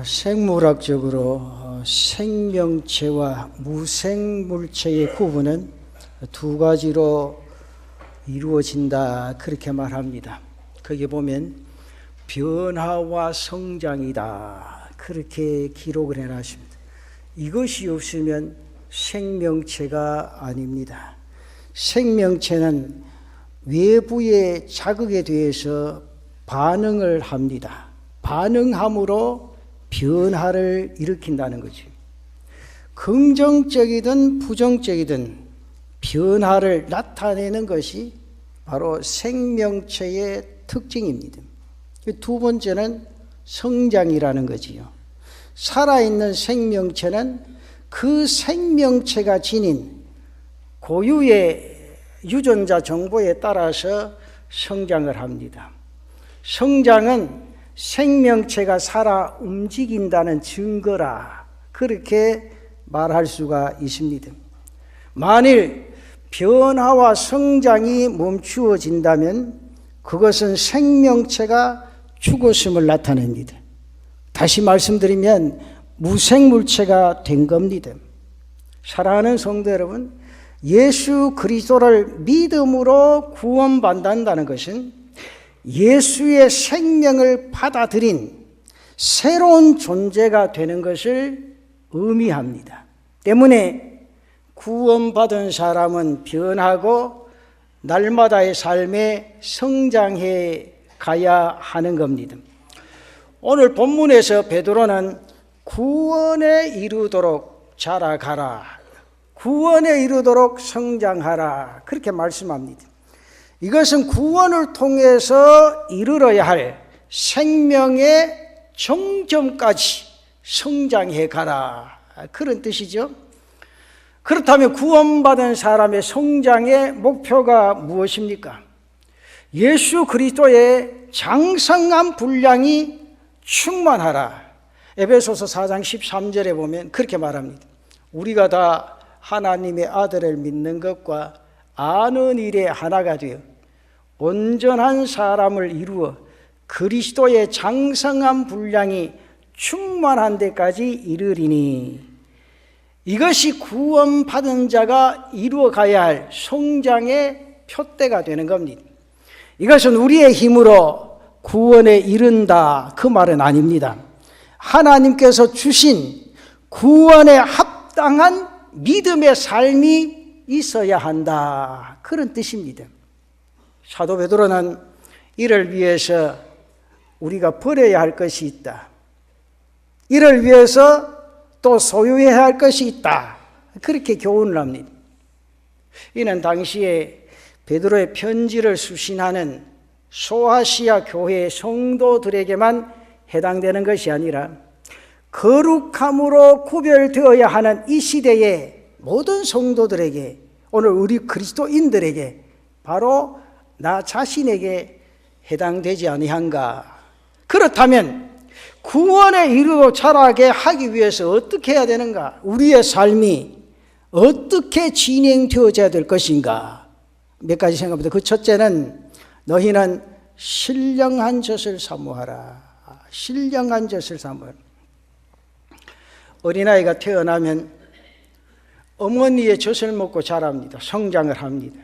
생물학적으로 생명체와 무생물체의 구분은 두 가지로 이루어진다, 그렇게 말합니다. 거기 보면 변화와 성장이다, 그렇게 기록을 해놨습니다. 이것이 없으면 생명체가 아닙니다. 생명체는 외부의 자극에 대해서 반응을 합니다. 반응함으로 변화를 일으킨다는 거죠. 긍정적이든 부정적이든 변화를 나타내는 것이 바로 생명체의 특징입니다. 두 번째는 성장이라는 거지요. 살아있는 생명체는 그 생명체가 지닌 고유의 유전자 정보에 따라서 성장을 합니다. 성장은 생명체가 살아 움직인다는 증거라, 그렇게 말할 수가 있습니다. 만일 변화와 성장이 멈추어진다면 그것은 생명체가 죽었음을 나타냅니다. 다시 말씀드리면 무생물체가 된 겁니다. 사랑하는 성도 여러분, 예수 그리스도를 믿음으로 구원받는다는 것은 예수의 생명을 받아들인 새로운 존재가 되는 것을 의미합니다. 때문에 구원받은 사람은 변하고 날마다의 삶에 성장해 가야 하는 겁니다. 오늘 본문에서 베드로는 구원에 이르도록 자라가라, 구원에 이르도록 성장하라, 그렇게 말씀합니다. 이것은 구원을 통해서 이르러야 할 생명의 정점까지 성장해 가라, 그런 뜻이죠. 그렇다면 구원받은 사람의 성장의 목표가 무엇입니까? 예수 그리스도의 장성한 분량이 충만하라. 에베소서 4장 13절에 보면 그렇게 말합니다. 우리가 다 하나님의 아들을 믿는 것과 아는 일에 하나가 되어 온전한 사람을 이루어 그리스도의 장성한 분량이 충만한 데까지 이르리니, 이것이 구원받은 자가 이루어가야 할 성장의 표대가 되는 겁니다. 이것은 우리의 힘으로 구원에 이른다, 그 말은 아닙니다. 하나님께서 주신 구원에 합당한 믿음의 삶이 있어야 한다, 그런 뜻입니다. 사도 베드로는 이를 위해서 우리가 버려야 할 것이 있다, 이를 위해서 또 소유해야 할 것이 있다, 그렇게 교훈을 합니다. 이는 당시에 베드로의 편지를 수신하는 소아시아 교회의 성도들에게만 해당되는 것이 아니라 거룩함으로 구별되어야 하는 이 시대의 모든 성도들에게, 오늘 우리 그리스도인들에게, 바로 나 자신에게 해당되지 아니한가. 그렇다면 구원에 이르러 자라게 하기 위해서 어떻게 해야 되는가? 우리의 삶이 어떻게 진행되어져야 될 것인가? 몇 가지 생각합니다. 그 첫째는 너희는 신령한 젖을 사모하라. 신령한 젖을 사모하라. 어린아이가 태어나면 어머니의 젖을 먹고 자랍니다. 성장을 합니다.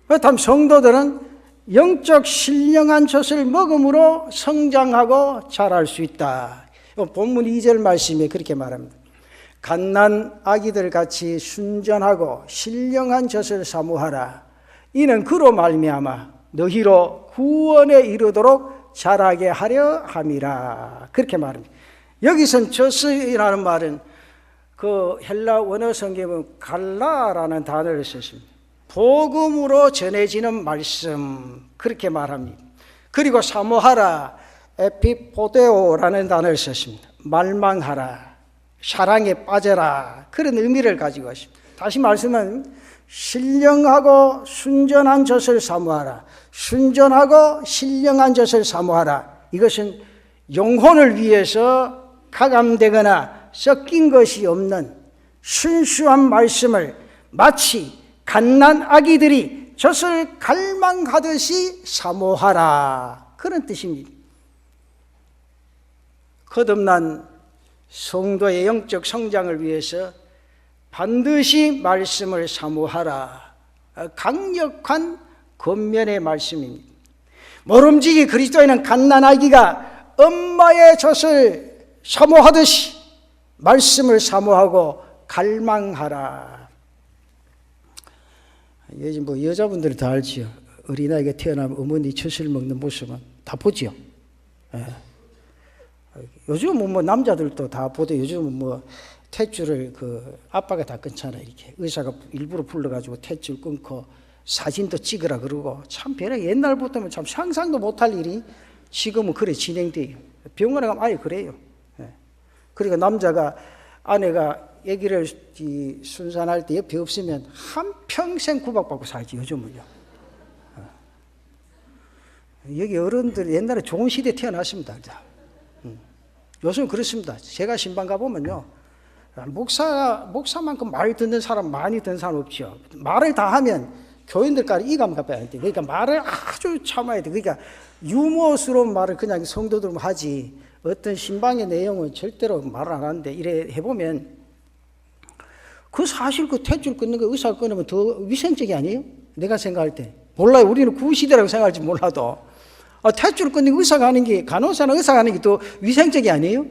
그렇다면 성도들은 영적 신령한 젖을 먹음으로 성장하고 자랄 수 있다. 본문 2절 말씀에 그렇게 말합니다. 갓난 아기들 같이 순전하고 신령한 젖을 사모하라. 이는 그로 말미암아 너희로 구원에 이르도록 자라게 하려 함이라, 그렇게 말합니다. 여기선 젖이라는 말은 그 헬라 원어 성경에 보면 갈라라는 단어를 썼습니다. 복음으로 전해지는 말씀, 그렇게 말합니다. 그리고 사모하라, 에피포데오라는 단어를 썼습니다. 말망하라, 사랑에 빠져라, 그런 의미를 가지고 있습니다. 다시 말씀은 신령하고 순전한 젖을 사모하라, 순전하고 신령한 젖을 사모하라. 이것은 영혼을 위해서 가감되거나 섞인 것이 없는 순수한 말씀을 마치 갓난 아기들이 젖을 갈망하듯이 사모하라, 그런 뜻입니다. 거듭난 성도의 영적 성장을 위해서 반드시 말씀을 사모하라. 강력한 권면의 말씀입니다. 모름지기 그리스도인은 갓난아기가 엄마의 젖을 사모하듯이 말씀을 사모하고 갈망하라. 요즘 뭐 여자분들이 다 알지요. 어린아이가 태어나면 어머니 젖을 먹는 모습은 다 보지요. 예. 요즘은 뭐 남자들도 다 보대. 요즘은 뭐 탯줄을 그 아빠가 다 끊잖아. 이렇게 의사가 일부러 불러가지고 탯줄 끊고 사진도 찍으라 그러고, 참 변해. 옛날부터는 참 상상도 못할 일이 지금은 그래 진행돼요. 병원에 가면 아예 그래요. 예. 그러니까 남자가 아내가 아기를 순산할 때 옆에 없으면 한평생 구박받고 살지 요즘은요. 여기 어른들 옛날에 좋은 시대에 태어났습니다. 요즘은 그렇습니다. 제가 신방 가보면요, 목사만큼 말 듣는 사람 많이 듣는 사람 없죠. 말을 다 하면 교인들까지 이감가 빼야 돼. 그러니까 말을 아주 참아야 돼. 그러니까 유머스러운 말을 그냥 성도들 하지, 어떤 신방의 내용은 절대로 말을 안 하는데, 이래 해보면 그 사실 그 탯줄 끊는 거 의사가 끊으면 더 위생적이 아니에요? 내가 생각할 때. 몰라요. 우리는 구시대라고 생각할지 몰라도 탯줄 끊는 거 의사가 하는 게, 간호사나 의사가 하는 게 더 위생적이 아니에요?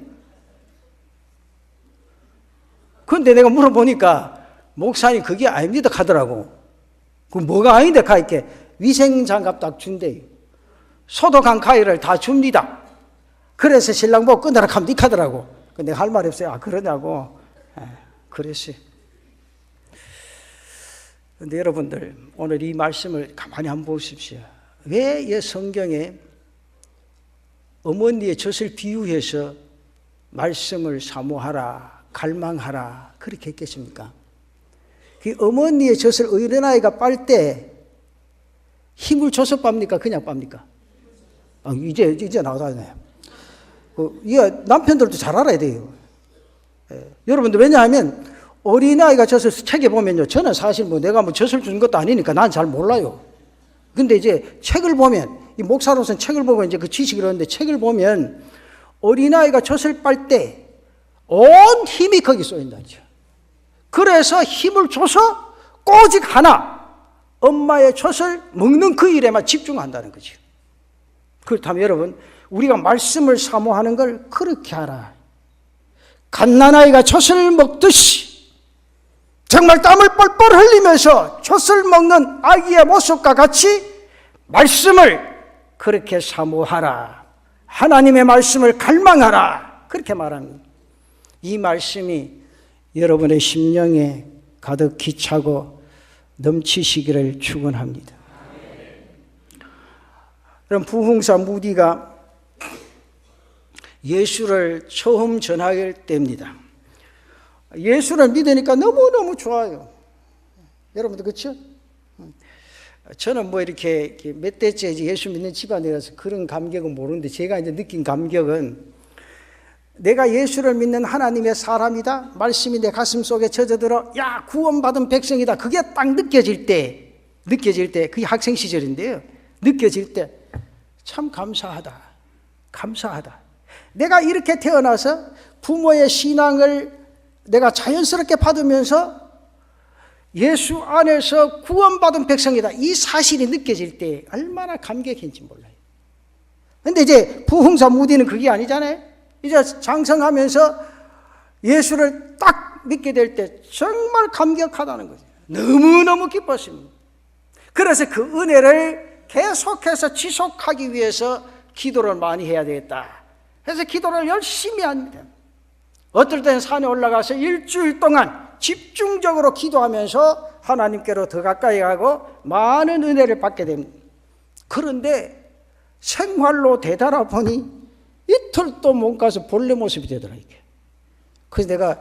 그런데 내가 물어보니까 목사님 그게 아닙니다 하더라고. 그 뭐가 아닌데 가 이렇게 위생장갑 딱 준대요. 소독한 가위를 다 줍니다. 그래서 신랑 보고 끊으라 하면 닉 하더라고. 내가 할 말이 없어요. 아 그러냐고. 그랬어요. 그런데 여러분들 오늘 이 말씀을 가만히 한번 보십시오. 왜 이 성경에 어머니의 젖을 비유해서 말씀을 사모하라, 갈망하라 그렇게 했겠습니까? 그 어머니의 젖을 어린아이가 빨 때 힘을 줘서 빱니까? 그냥 빱니까? 이제 나오잖아요. 이거 남편들도 잘 알아야 돼요. 여러분들 왜냐하면 어린아이가 젖을 책에 보면요, 저는 사실 뭐 내가 뭐 젖을 준 것도 아니니까 난 잘 몰라요. 근데 이제 책을 보면, 이 목사로서는 책을 보고 이제 그 지식을 얻는데, 책을 보면 어린아이가 젖을 빨 때 온 힘이 거기 쏘인다. 그래서 힘을 줘서 오직 하나, 엄마의 젖을 먹는 그 일에만 집중한다는 거죠. 그렇다면 여러분, 우리가 말씀을 사모하는 걸 그렇게 하라. 갓난아이가 젖을 먹듯이 정말 땀을 뻘뻘 흘리면서 젖을 먹는 아기의 모습과 같이 말씀을 그렇게 사모하라. 하나님의 말씀을 갈망하라. 그렇게 말합니다. 이 말씀이 여러분의 심령에 가득히 차고 넘치시기를 축원합니다. 그럼 부흥사 무디가 예수를 처음 전할 때입니다. 예수를 믿으니까 너무너무 좋아요. 여러분들 그렇죠? 저는 뭐 이렇게 몇 대째 예수 믿는 집안이라서 그런 감격은 모르는데, 제가 이제 느낀 감격은, 내가 예수를 믿는 하나님의 사람이다, 말씀이 내 가슴 속에 젖어들어 야 구원받은 백성이다, 그게 딱 느껴질 때 그게 학생 시절인데요, 느껴질 때 참 감사하다. 내가 이렇게 태어나서 부모의 신앙을 내가 자연스럽게 받으면서 예수 안에서 구원받은 백성이다, 이 사실이 느껴질 때 얼마나 감격인지 몰라요. 근데 이제 부흥사 무디는 그게 아니잖아요. 이제 장성하면서 예수를 딱 믿게 될 때 정말 감격하다는 거죠. 너무너무 기뻤습니다. 그래서 그 은혜를 계속해서 지속하기 위해서 기도를 많이 해야 되겠다. 그래서 기도를 열심히 합니다. 어떨 때는 산에 올라가서 일주일 동안 집중적으로 기도하면서 하나님께로 더 가까이 가고 많은 은혜를 받게 됩니다. 그런데 생활로 되돌아 보니 이틀도 못 가서 본래 모습이 되더라 이게. 그래서 내가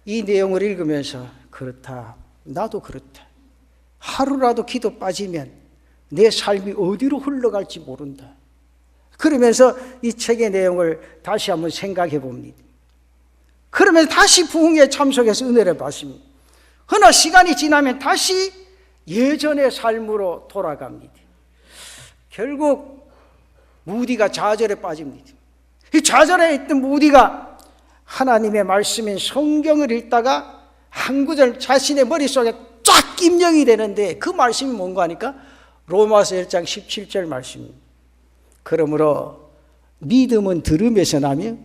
이 내용을 읽으면서 그렇다, 나도 그렇다. 하루라도 기도 빠지면 내 삶이 어디로 흘러갈지 모른다. 그러면서 이 책의 내용을 다시 한번 생각해 봅니다. 그러면서 다시 부흥에 참석해서 은혜를 받습니다. 그러나 시간이 지나면 다시 예전의 삶으로 돌아갑니다. 결국 무디가 좌절에 빠집니다. 이 좌절에 있던 무디가 하나님의 말씀인 성경을 읽다가 한 구절 자신의 머릿속에 쫙 입력이 되는데 그 말씀이 뭔가 하니까 로마서 1장 17절 말씀입니다. 그러므로 믿음은 들음에서 나며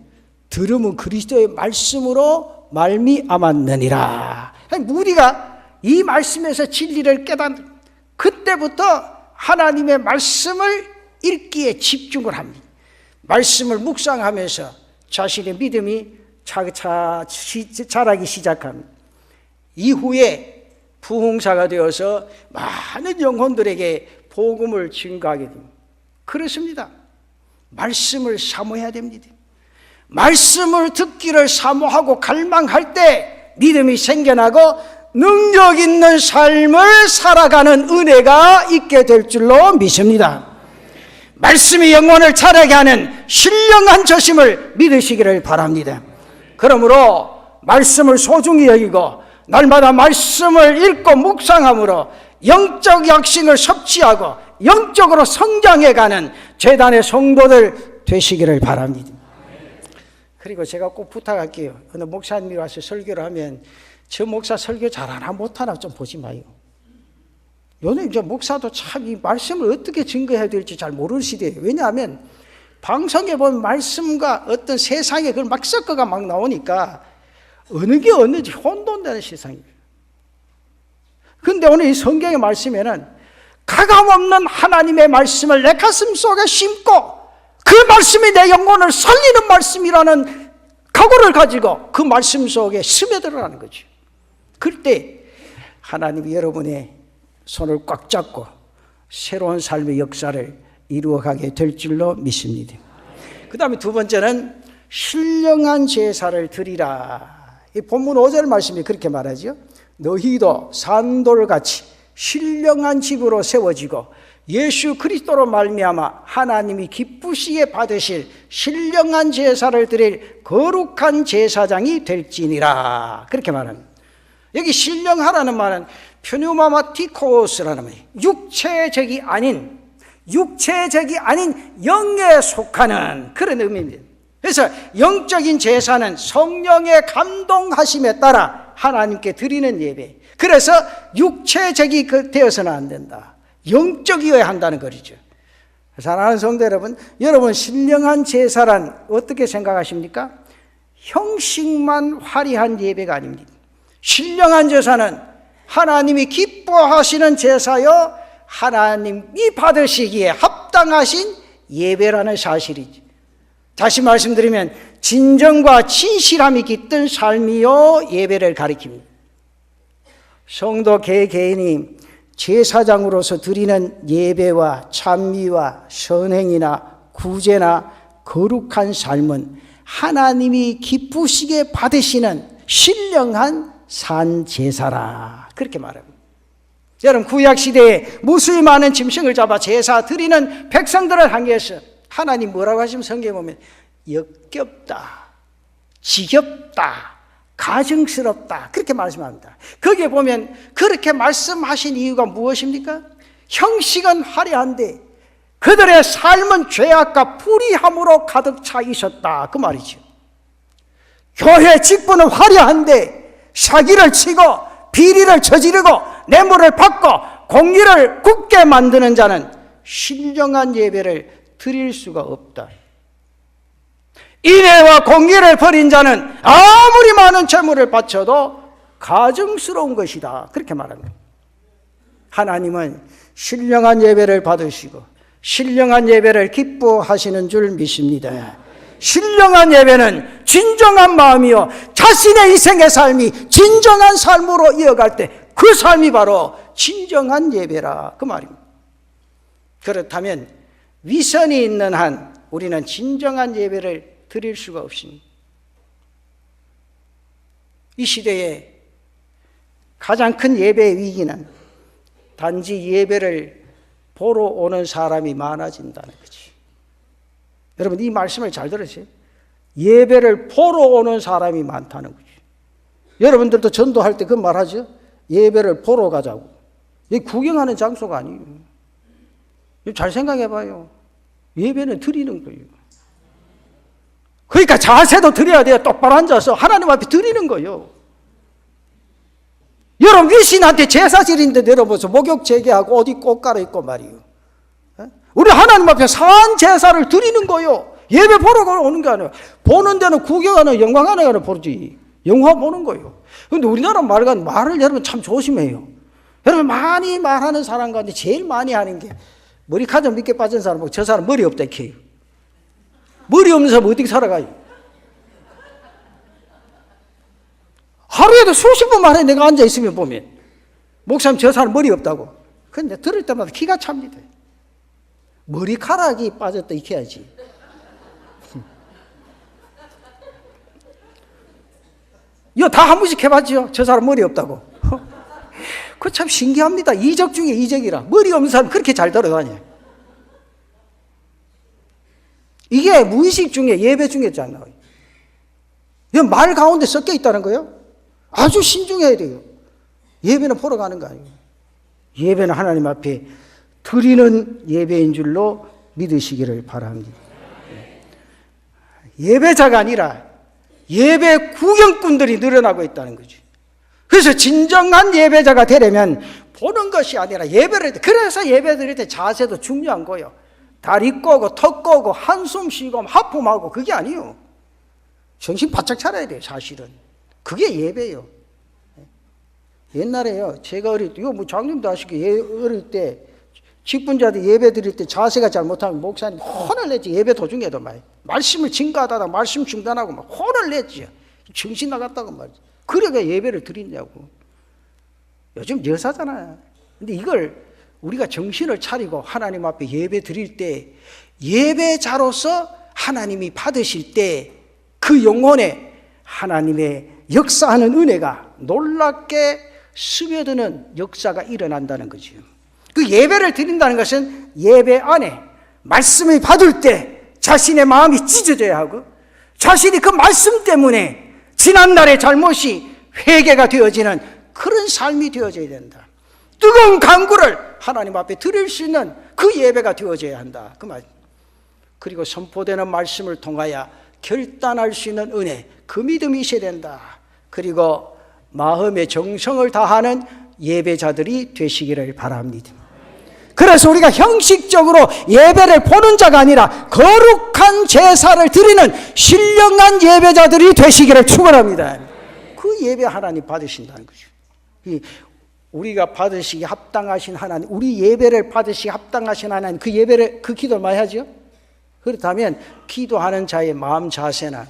들음은 그리스도의 말씀으로 말미암았느니라. 우리가 이 말씀에서 진리를 깨닫는 그때부터 하나님의 말씀을 읽기에 집중을 합니다. 말씀을 묵상하면서 자신의 믿음이 자라기 시작합니다. 이후에 부흥사가 되어서 많은 영혼들에게 복음을 증거하게 됩니다. 그렇습니다. 말씀을 사모해야 됩니다. 말씀을 듣기를 사모하고 갈망할 때 믿음이 생겨나고 능력 있는 삶을 살아가는 은혜가 있게 될 줄로 믿습니다. 말씀이 영혼을 자라게 하는 신령한 저심을 믿으시기를 바랍니다. 그러므로 말씀을 소중히 여기고 날마다 말씀을 읽고 묵상함으로 영적 약식을 섭취하고 영적으로 성장해가는 재단의 성도들 되시기를 바랍니다. 그리고 제가 꼭 부탁할게요. 어느 목사님이 와서 설교를 하면 저 목사 설교 잘하나 못하나 좀 보지 마요. 요즘 이제 목사도 참 이 말씀을 어떻게 증거해야 될지 잘 모르는 시대예요. 왜냐하면 방송에 보면 말씀과 어떤 세상에 그걸 막 섞어가 막 나오니까 어느 게 어느지 혼돈되는 세상이에요. 그런데 오늘 이 성경의 말씀에는 가감없는 하나님의 말씀을 내 가슴 속에 심고 그 말씀이 내 영혼을 살리는 말씀이라는 각오를 가지고 그 말씀 속에 스며들어가는 거죠. 그때 하나님이 여러분의 손을 꽉 잡고 새로운 삶의 역사를 이루어가게 될 줄로 믿습니다. 그 다음에 두 번째는 신령한 제사를 드리라. 이 본문 5절 말씀이 그렇게 말하죠. 너희도 산돌같이 신령한 집으로 세워지고 예수 그리스도로 말미암아 하나님이 기쁘시게 받으실 신령한 제사를 드릴 거룩한 제사장이 될지니라. 그렇게 말합니다. 여기 신령하라는 말은 퓨뉴마마티코스라는 말이에요. 육체적이 아닌 영에 속하는 그런 의미입니다. 그래서 영적인 제사는 성령의 감동하심에 따라 하나님께 드리는 예배. 그래서 육체적이 되어서는 안 된다. 영적이어야 한다는 거죠. 사랑하는 성도 여러분, 여러분 신령한 제사란 어떻게 생각하십니까? 형식만 화려한 예배가 아닙니다. 신령한 제사는 하나님이 기뻐하시는 제사여 하나님이 받으시기에 합당하신 예배라는 사실이죠. 다시 말씀드리면 진정과 진실함이 깃든 삶이요 예배를 가리킵니다. 성도 개개인이 제사장으로서 드리는 예배와 찬미와 선행이나 구제나 거룩한 삶은 하나님이 기쁘시게 받으시는 신령한 산제사라. 그렇게 말합니다. 여러분 구약시대에 무수히 많은 짐승을 잡아 제사 드리는 백성들을 향해서 하나님 뭐라고 하시면 성경에 보면 역겹다, 지겹다, 가증스럽다 그렇게 말씀합니다. 거기에 보면 그렇게 말씀하신 이유가 무엇입니까? 형식은 화려한데 그들의 삶은 죄악과 불의함으로 가득 차 있었다 그 말이죠. 교회 직분은 화려한데 사기를 치고 비리를 저지르고 뇌물을 받고 공의를 굳게 만드는 자는 신령한 예배를 드릴 수가 없다. 인애와 공의를 버린 자는 아무리 많은 재물을 바쳐도 가증스러운 것이다 그렇게 말합니다. 하나님은 신령한 예배를 받으시고 신령한 예배를 기뻐하시는 줄 믿습니다. 신령한 예배는 진정한 마음이요 자신의 인생의 삶이 진정한 삶으로 이어갈 때 그 삶이 바로 진정한 예배라 그 말입니다. 그렇다면 위선이 있는 한 우리는 진정한 예배를 드릴 수가 없습니다. 이 시대에 가장 큰 예배의 위기는 단지 예배를 보러 오는 사람이 많아진다는 거지. 여러분 이 말씀을 잘 들으세요. 예배를 보러 오는 사람이 많다는 거지. 여러분들도 전도할 때 그 말하죠. 예배를 보러 가자고. 이 구경하는 장소가 아니에요. 잘 생각해 봐요. 예배는 드리는 거예요. 그러니까 자세도 드려야 돼요. 똑바로 앉아서 하나님 앞에 드리는 거예요. 여러분 위신한테 제사 지린데 내려보세요. 목욕 제기하고 옷 입고 옷 갈아입고 말이에요. 우리 하나님 앞에 산 제사를 드리는 거예요. 예배 보러 오는 게 아니에요. 보는 데는 구경하는 영광하는 거는 보지. 영화 보는 거예요. 그런데 우리나라 말을 여러분 참 조심해요. 여러분 많이 말하는 사람 가운데 제일 많이 하는 게 머리카락 밑에 빠진 사람은 저 사람 머리 없다 이렇게. 머리 없는 사람 어떻게 살아가요? 하루에도 수십 번 말해. 내가 앉아있으면 보면 목사님 저 사람 머리 없다고. 근데 들을 때마다 기가 찹니다. 머리카락이 빠졌다 이렇게 해야지. 이거 다 한 번씩 해봤죠. 저 사람 머리 없다고. 그거 참 신기합니다. 이적 중에 이적이라. 머리 없는 사람 그렇게 잘 돌아다녀요. 이게 무의식 중에 예배 중에 있잖아요. 이거 말 가운데 섞여 있다는 거예요. 아주 신중해야 돼요. 예배는 보러 가는 거 아니에요. 예배는 하나님 앞에 드리는 예배인 줄로 믿으시기를 바랍니다. 예배자가 아니라 예배 구경꾼들이 늘어나고 있다는 거죠. 그래서 진정한 예배자가 되려면 보는 것이 아니라 예배를, 그래서 예배 드릴 때 자세도 중요한 거예요. 다리 꼬고 턱 꼬고 한숨 쉬고 하품하고 그게 아니에요. 정신 바짝 차려야 돼요. 사실은 그게 예배예요. 옛날에요, 제가 어릴 때, 이거 뭐 장님도 아시고 어릴 때 직분자들 예배 드릴 때 자세가 잘못하면 목사님 혼을 냈지. 예배 도중에도 말씀을 증가하다가 말씀 중단하고 막 혼을 냈지. 정신 나갔다고 말이지. 그래가 예배를 드리냐고. 요즘 여사잖아요. 근데 이걸 우리가 정신을 차리고 하나님 앞에 예배 드릴 때 예배자로서 하나님이 받으실 때 그 영혼에 하나님의 역사하는 은혜가 놀랍게 스며드는 역사가 일어난다는 거죠. 그 예배를 드린다는 것은 예배 안에 말씀을 받을 때 자신의 마음이 찢어져야 하고 자신이 그 말씀 때문에 지난날의 잘못이 회개가 되어지는 그런 삶이 되어져야 된다. 뜨거운 간구를 하나님 앞에 드릴 수 있는 그 예배가 되어져야 한다. 그 말. 그리고 선포되는 말씀을 통하여 결단할 수 있는 은혜, 그 믿음이 있어야 된다. 그리고 마음의 정성을 다하는 예배자들이 되시기를 바랍니다. 그래서 우리가 형식적으로 예배를 보는 자가 아니라 거룩한 제사를 드리는 신령한 예배자들이 되시기를 축원합니다. 그 예배 하나님 받으신다는 거죠. 우리가 받으시기 합당하신 하나님, 우리 예배를 받으시기 합당하신 하나님, 그 예배를, 그 기도를 많이 하죠. 그렇다면 기도하는 자의 마음 자세나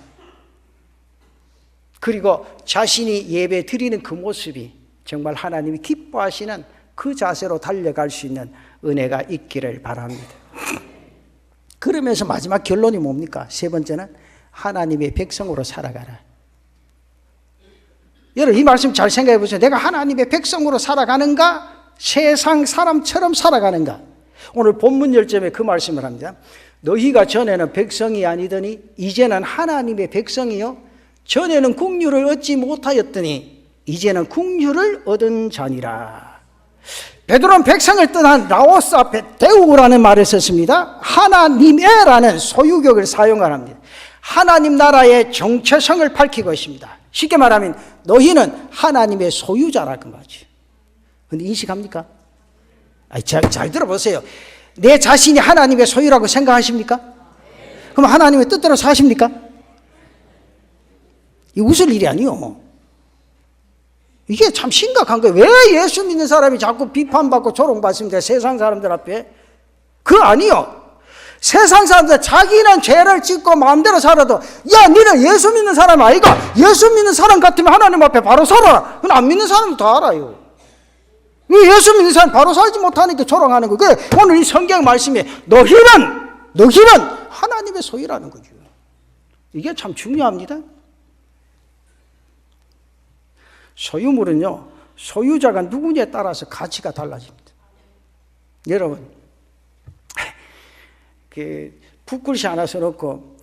그리고 자신이 예배 드리는 그 모습이 정말 하나님이 기뻐하시는 그 자세로 달려갈 수 있는 은혜가 있기를 바랍니다. 그러면서 마지막 결론이 뭡니까? 세 번째는 하나님의 백성으로 살아가라. 여러분 이 말씀 잘 생각해 보세요. 내가 하나님의 백성으로 살아가는가? 세상 사람처럼 살아가는가? 오늘 본문 열점에 그 말씀을 합니다. 너희가 전에는 백성이 아니더니 이제는 하나님의 백성이요 전에는 국류를 얻지 못하였더니 이제는 국류를 얻은 자니라. 베드로는 백성을 떠난 라오스 앞에 데우라는 말을 썼습니다. 하나님의라는 소유격을 사용합니다. 하나님 나라의 정체성을 밝히고 있습니다. 쉽게 말하면 너희는 하나님의 소유자라는 거지. 근데 인식합니까? 잘 들어보세요. 내 자신이 하나님의 소유라고 생각하십니까? 그럼 하나님의 뜻대로 사십니까? 이 웃을 일이 아니요. 이게 참 심각한 거예요. 왜 예수 믿는 사람이 자꾸 비판받고 조롱받습니까? 세상 사람들 앞에. 그거 아니요. 세상 사람들 자기는 죄를 짓고 마음대로 살아도 야 니는 예수 믿는 사람 아이가? 예수 믿는 사람 같으면 하나님 앞에 바로 살아라. 그건 안 믿는 사람도 다 알아요. 예수 믿는 사람 바로 살지 못하니까 조롱하는 거예요. 오늘 이 성경 말씀에 너희는 하나님의 소유라는 거죠. 이게 참 중요합니다. 소유물은요 소유자가 누구냐에 따라서 가치가 달라집니다. 여러분 그 붓글씨 하나 써놓고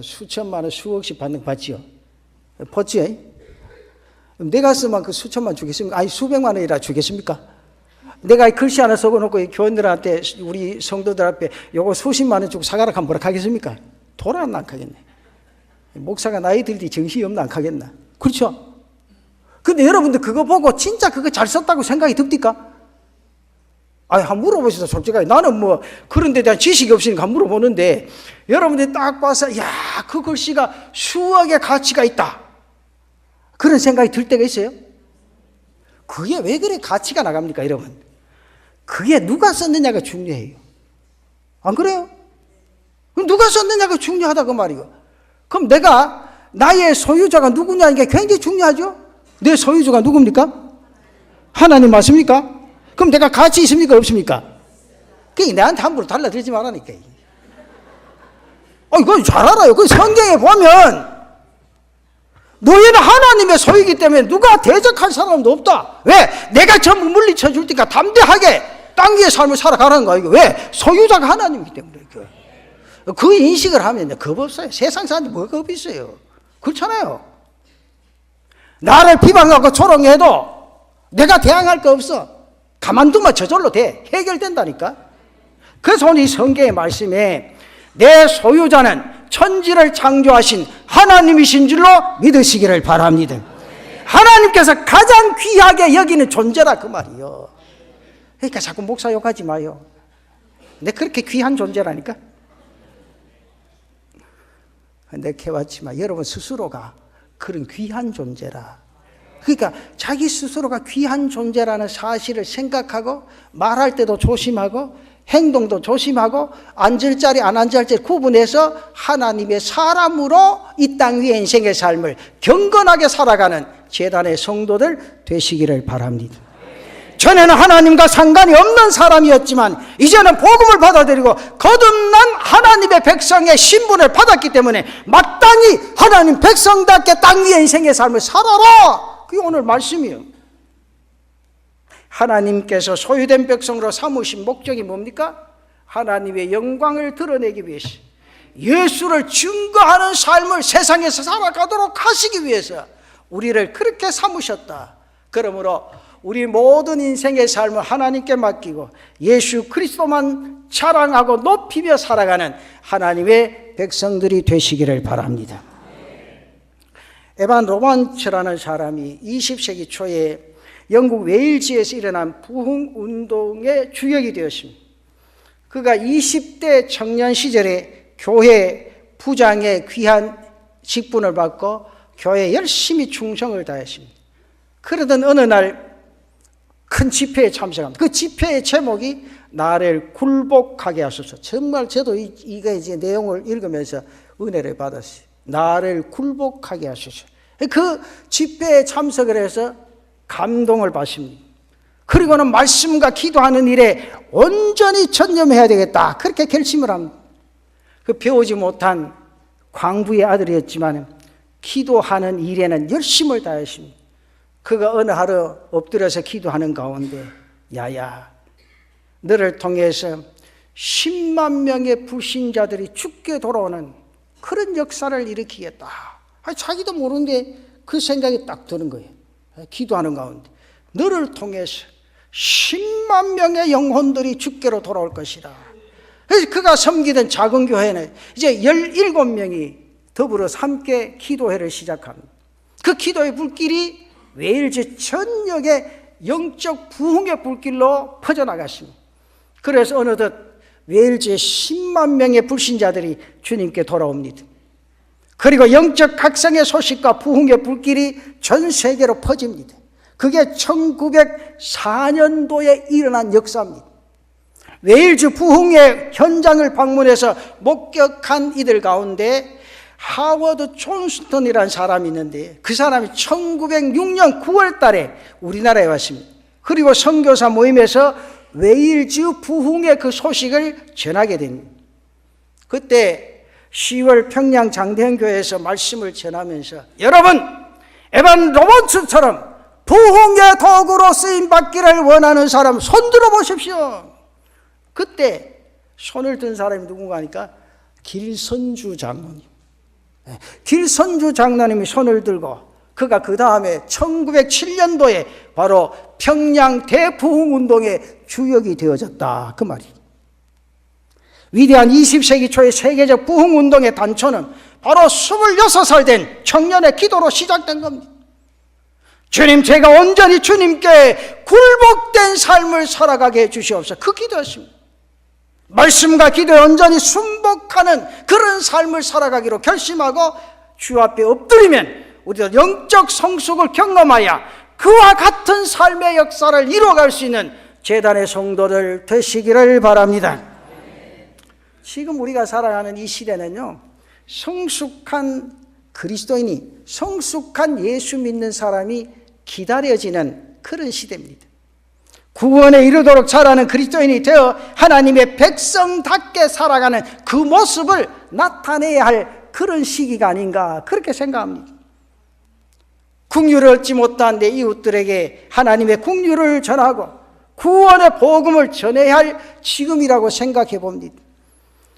수천만 원 수억씩 받는 거 봤지요? 봤지? 내가 쓰면 그 수천만 주겠습니까? 아니 수백만 원이라 주겠습니까? 내가 글씨 하나 써놓고 교인들한테 우리 성도들 앞에 요거 수십만 원 주고 사가라 하면 뭐라 하겠습니까? 돌아 안 하겠네. 목사가 나이 들지 정신이 없나 안 가겠나? 그렇죠? 근데 여러분들 그거 보고 진짜 그거 잘 썼다고 생각이 듭니까? 한번 물어보시죠, 솔직하게. 나는 뭐 그런 데 대한 지식이 없으니까 한번 물어보는데, 여러분들이 딱 봐서, 야, 그 글씨가 수학의 가치가 있다. 그런 생각이 들 때가 있어요? 그게 왜 그래 가치가 나갑니까, 여러분? 그게 누가 썼느냐가 중요해요. 안 그래요? 그럼 누가 썼느냐가 중요하다, 그 말이에요. 그럼 내가, 나의 소유자가 누구냐, 이게 굉장히 중요하죠? 내 소유주가 누굽니까? 하나님 맞습니까? 그럼 내가 가치 있습니까? 없습니까? 그게 내한테 함부로 달라들지 말라니까. 이거 잘 알아요. 그 성경에 보면 너희는 하나님의 소유이기 때문에 누가 대적할 사람도 없다. 왜? 내가 전부 물리쳐 줄 테니까 담대하게 땅 위의 삶을 살아가라는 거야. 왜? 소유자가 하나님이기 때문에. 그 인식을 하면 겁 없어요. 세상 사람들 뭐가 겁이 있어요. 그렇잖아요. 나를 비방하고 조롱해도 내가 대항할 거 없어. 가만두면 저절로 돼. 해결된다니까. 그래서 오늘 이 성경의 말씀에 내 소유자는 천지를 창조하신 하나님이신 줄로 믿으시기를 바랍니다. 하나님께서 가장 귀하게 여기는 존재라 그 말이요. 그러니까 자꾸 목사 욕하지 마요. 내 그렇게 귀한 존재라니까. 내가 해왔지만 여러분 스스로가 그런 귀한 존재라. 그러니까 자기 스스로가 귀한 존재라는 사실을 생각하고 말할 때도 조심하고 행동도 조심하고 앉을 자리 안 앉을 자리 구분해서 하나님의 사람으로 이 땅 위의 인생의 삶을 경건하게 살아가는 제단의 성도들 되시기를 바랍니다. 전에는 하나님과 상관이 없는 사람이었지만 이제는 복음을 받아들이고 거듭난 하나님의 백성의 신분을 받았기 때문에 마땅히 하나님 백성답게 땅 위의 인생의 삶을 살아라. 그게 오늘 말씀이에요. 하나님께서 소유된 백성으로 삼으신 목적이 뭡니까? 하나님의 영광을 드러내기 위해서, 예수를 증거하는 삶을 세상에서 살아가도록 하시기 위해서 우리를 그렇게 삼으셨다. 그러므로 우리 모든 인생의 삶을 하나님께 맡기고 예수 그리스도만 자랑하고 높이며 살아가는 하나님의 백성들이 되시기를 바랍니다. 에반 로만츠라는 사람이 20세기 초에 영국 웨일즈에서 일어난 부흥운동의 주역이 되었습니다. 그가 20대 청년 시절에 교회 부장의 귀한 직분을 받고 교회에 열심히 충성을 다했습니다. 그러던 어느 날 큰 집회에 참석합니다. 그 집회의 제목이 나를 굴복하게 하소서. 정말 저도 이거 이제 내용을 읽으면서 은혜를 받았어요. 나를 굴복하게 하소서. 그 집회에 참석을 해서 감동을 받습니다. 그리고는 말씀과 기도하는 일에 온전히 전념해야 되겠다. 그렇게 결심을 합니다. 그 배우지 못한 광부의 아들이었지만 기도하는 일에는 열심을 다했습니다. 그가 어느 하루 엎드려서 기도하는 가운데 야야 너를 통해서 10만 명의 불신자들이 죽게 돌아오는 그런 역사를 일으키겠다. 자기도 모르는데 그 생각이 딱 드는 거예요. 기도하는 가운데 너를 통해서 10만 명의 영혼들이 죽게로 돌아올 것이다. 그래서 그가 섬기던 작은 교회는 이제 17명이 더불어서 함께 기도회를 시작합니다. 그 기도의 불길이 웨일즈 전역의 영적 부흥의 불길로 퍼져나갔습니다. 그래서 어느덧 웨일즈의 10만 명의 불신자들이 주님께 돌아옵니다. 그리고 영적 각성의 소식과 부흥의 불길이 전 세계로 퍼집니다. 그게 1904년도에 일어난 역사입니다. 웨일즈 부흥의 현장을 방문해서 목격한 이들 가운데 하워드 존스턴이라는 사람이 있는데 그 사람이 1906년 9월 달에 우리나라에 왔습니다. 그리고 선교사 모임에서 웨일즈 부흥의 그 소식을 전하게 됩니다. 그때 10월 평양 장대현교회에서 말씀을 전하면서 여러분 에반 로먼츠처럼 부흥의 도구로 쓰임받기를 원하는 사람 손 들어보십시오. 그때 손을 든 사람이 누군가 하니까 길선주 장로님. 길선주 장로님이 손을 들고 그가 그 다음에 1907년도에 바로 평양 대부흥운동의 주역이 되어졌다. 그 말이에요. 위대한 20세기 초의 세계적 부흥운동의 단초는 바로 26살 된 청년의 기도로 시작된 겁니다. 주님, 제가 온전히 주님께 굴복된 삶을 살아가게 해주시옵소서. 그 기도였습니다. 말씀과 기도에 온전히 순복하는 그런 삶을 살아가기로 결심하고 주 앞에 엎드리면 우리도 영적 성숙을 경험하여 그와 같은 삶의 역사를 이루어갈 수 있는 제단의 성도들 되시기를 바랍니다. 지금 우리가 살아가는 이 시대는요, 성숙한 그리스도인이, 성숙한 예수 믿는 사람이 기다려지는 그런 시대입니다. 구원에 이르도록 자라는 그리스도인이 되어 하나님의 백성답게 살아가는 그 모습을 나타내야 할 그런 시기가 아닌가, 그렇게 생각합니다. 국류를 얻지 못한 내 이웃들에게 하나님의 국류를 전하고 구원의 복음을 전해야 할 지금이라고 생각해 봅니다.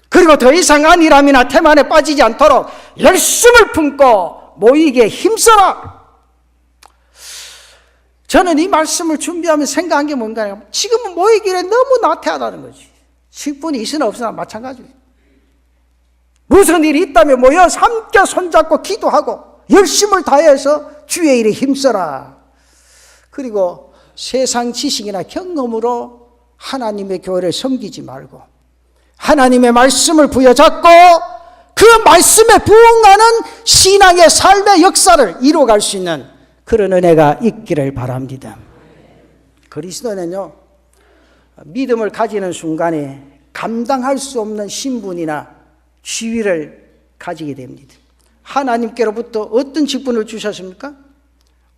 그리고 더 이상 안일함이나 태만에 빠지지 않도록 열심을 품고 모이게 힘써라. 저는 이 말씀을 준비하면서 생각한 게 뭔가요? 지금은 모이기에 너무 나태하다는 거지. 식분이 있으나 없으나 마찬가지예요. 무슨 일이 있다면 모여서 함께 손잡고 기도하고 열심을 다해서 주의 일에 힘써라. 그리고 세상 지식이나 경험으로 하나님의 교회를 섬기지 말고 하나님의 말씀을 부여잡고 그 말씀에 부응하는 신앙의 삶의 역사를 이루어갈 수 있는 그런 은혜가 있기를 바랍니다. 그리스도는요, 믿음을 가지는 순간에 감당할 수 없는 신분이나 지위를 가지게 됩니다. 하나님께로부터 어떤 직분을 주셨습니까?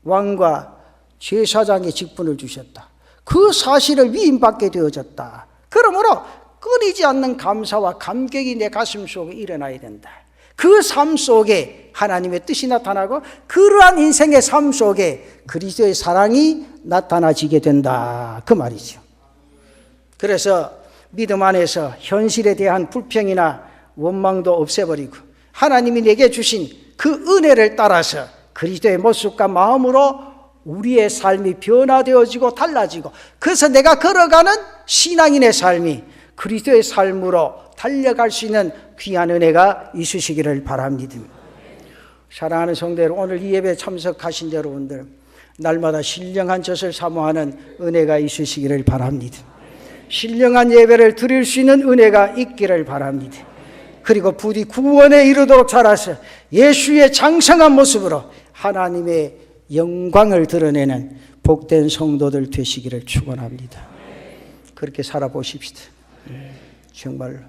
왕과 제사장의 직분을 주셨다. 그 사실을 위임받게 되어졌다. 그러므로 끊이지 않는 감사와 감격이 내 가슴 속에 일어나야 된다. 그 삶 속에 하나님의 뜻이 나타나고 그러한 인생의 삶 속에 그리스도의 사랑이 나타나지게 된다, 그 말이죠. 그래서 믿음 안에서 현실에 대한 불평이나 원망도 없애버리고 하나님이 내게 주신 그 은혜를 따라서 그리스도의 모습과 마음으로 우리의 삶이 변화되어지고 달라지고, 그래서 내가 걸어가는 신앙인의 삶이 그리스도의 삶으로 달려갈 수 있는 귀한 은혜가 있으시기를 바랍니다. 사랑하는 성도 여러분, 오늘 이 예배에 참석하신 여러분들, 날마다 신령한 젖을 사모하는 은혜가 있으시기를 바랍니다. 신령한 예배를 드릴 수 있는 은혜가 있기를 바랍니다. 그리고 부디 구원에 이르도록 자라서 예수의 장성한 모습으로 하나님의 영광을 드러내는 복된 성도들 되시기를 축원합니다. 그렇게 살아보십시다. 정말로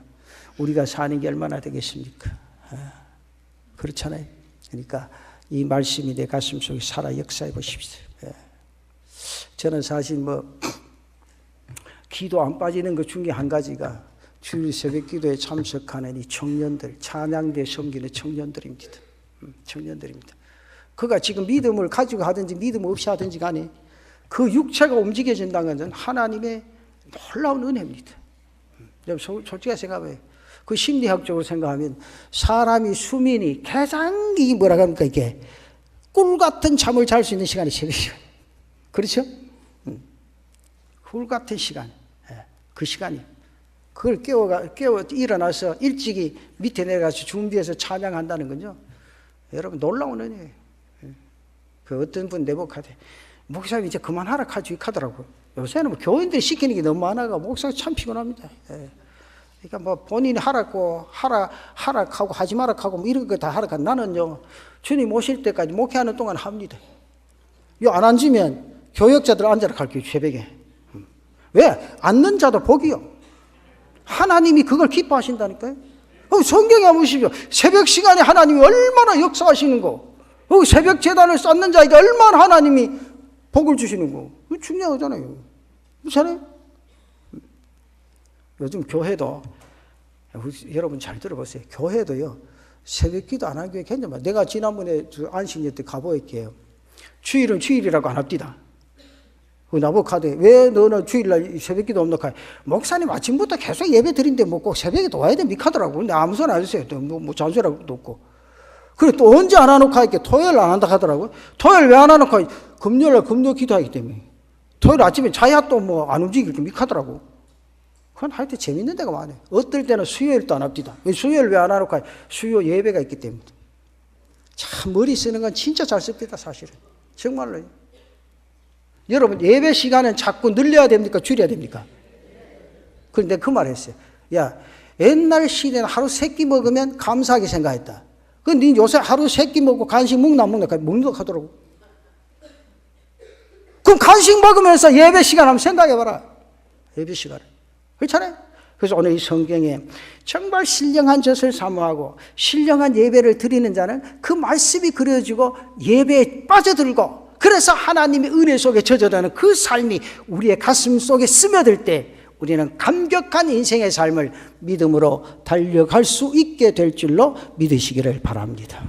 우리가 사는 게 얼마나 되겠습니까? 그렇잖아요. 그러니까 이 말씀이 내 가슴 속에 살아 역사해 보십시다. 저는 사실 기도 안 빠지는 것 중에 한 가지가 주일 새벽 기도에 참석하는 이 청년들, 찬양대 섬기는 청년들입니다. 청년들입니다. 그가 지금 믿음을 가지고 하든지 믿음 없이 하든지 간에 그 육체가 움직여진다는 것은 하나님의 놀라운 은혜입니다. 솔직히 생각해요. 그 심리학적으로 생각하면 사람이 수면이 가장 뭐라 합니까, 이게 꿀 같은 잠을 잘 수 있는 시간이 새벽 시간. 그렇죠? 꿀 같은 시간. 그 시간이. 그걸 깨워 일어나서 일찍이 밑에 내려가서 준비해서 찬양한다는 건요, 여러분 놀라운 은혜예요. 그 어떤 분 내복하대, 목사님 이제 그만하라 하더라고요. 요새는 교인들이 시키는 게 너무 많아가 목사가 참 피곤합니다. 그러니까 본인이 하라고 하지 마라고 이런 거 다 하라고. 나는요, 주님 오실 때까지 목회하는 동안 합니다. 요 안 앉으면 교역자들 앉아라 할게요, 새벽에. 왜? 앉는 자도 복이요. 하나님이 그걸 기뻐하신다니까요. 성경에 한번 보십시오. 새벽 시간에 하나님이 얼마나 역사하시는 거. 새벽 제단을 쌓는 자에게 얼마나 하나님이 복을 주시는 거. 중요하잖아요. 그렇잖아요. 요즘 교회도, 여러분 잘 들어보세요. 교회도요, 새벽 기도 안 하는 교회 괜찮아요. 내가 지난번에 안식일 때 가보였게요. 주일은 주일이라고 안 합디다. 나보고 가대, 왜 너는 주일날 새벽 기도 없노? 목사님 아침부터 계속 예배 드린데 꼭 새벽에 또 와야 됩니까? 하더라고. 근데 아무 소리 안 했어요. 잔소리할 것도 없고. 그래 또 언제 안 하놓고 하니까 토요일 안 한다 하더라고요. 토요일 왜 안 하놓고? 금요일날 금요 기도하기 때문에. 토요일 아침에 자야 또 안 움직일 게 미카더라고. 그건 하여튼 재밌는 데가 많아요. 어떨 때는 수요일도 안 합디다. 수요일 왜 안 하노까? 수요 예배가 있기 때문에. 참 머리 쓰는 건 진짜 잘 씁니다, 사실은. 정말로. 여러분, 예배 시간은 자꾸 늘려야 됩니까? 줄여야 됩니까? 그런데 그 말 했어요. 야, 옛날 시대는 하루 3끼 먹으면 감사하게 생각했다. 근데 요새 하루 3끼 먹고 간식 먹나 안 먹나? 먹는다고 하더라고. 그럼 간식 먹으면서 예배 시간 한번 생각해봐라. 예배 시간을. 그렇잖아요? 그래서 오늘 이 성경에 정말 신령한 젖을 사모하고 신령한 예배를 드리는 자는 그 말씀이 그려지고 예배에 빠져들고, 그래서 하나님의 은혜 속에 젖어드는 그 삶이 우리의 가슴 속에 스며들 때 우리는 감격한 인생의 삶을 믿음으로 달려갈 수 있게 될 줄로 믿으시기를 바랍니다.